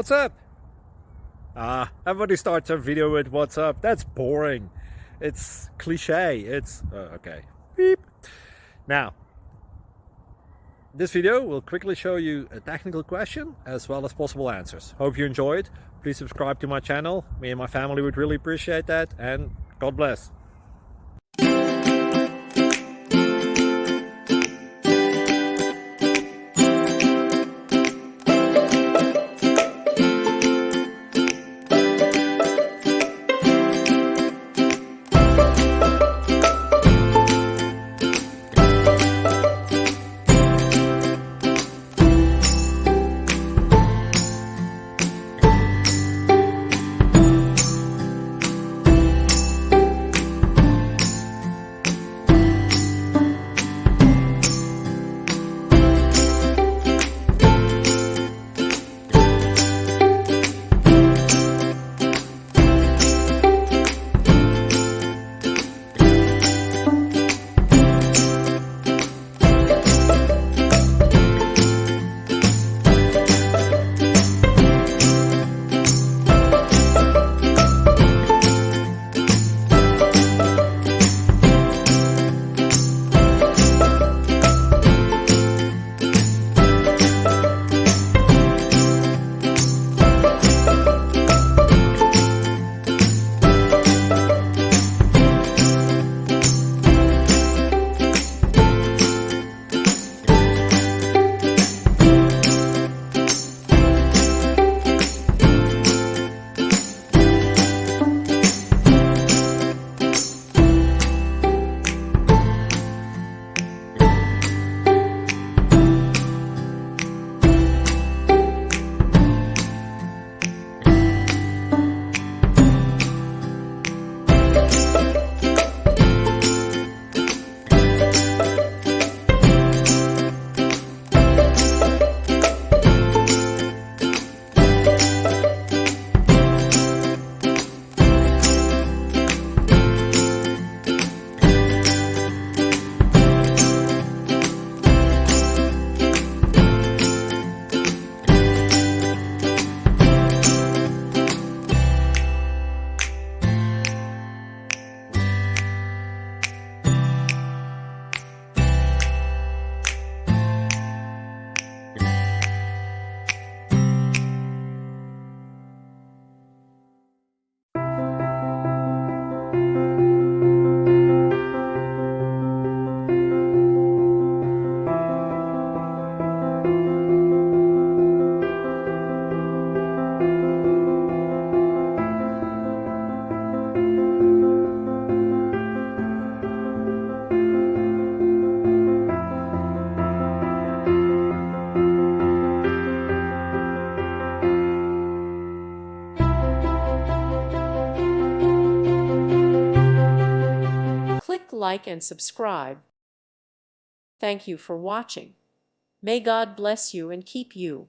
What's up? Everybody starts a video with what's up. That's boring. It's cliche. It's okay. Beep. Now, this video will quickly show you a technical question as well as possible answers. Hope you enjoyed. Please subscribe to my channel. Me and my family would really appreciate that, and God bless. Click like and subscribe. Thank you for watching. May God bless you and keep you.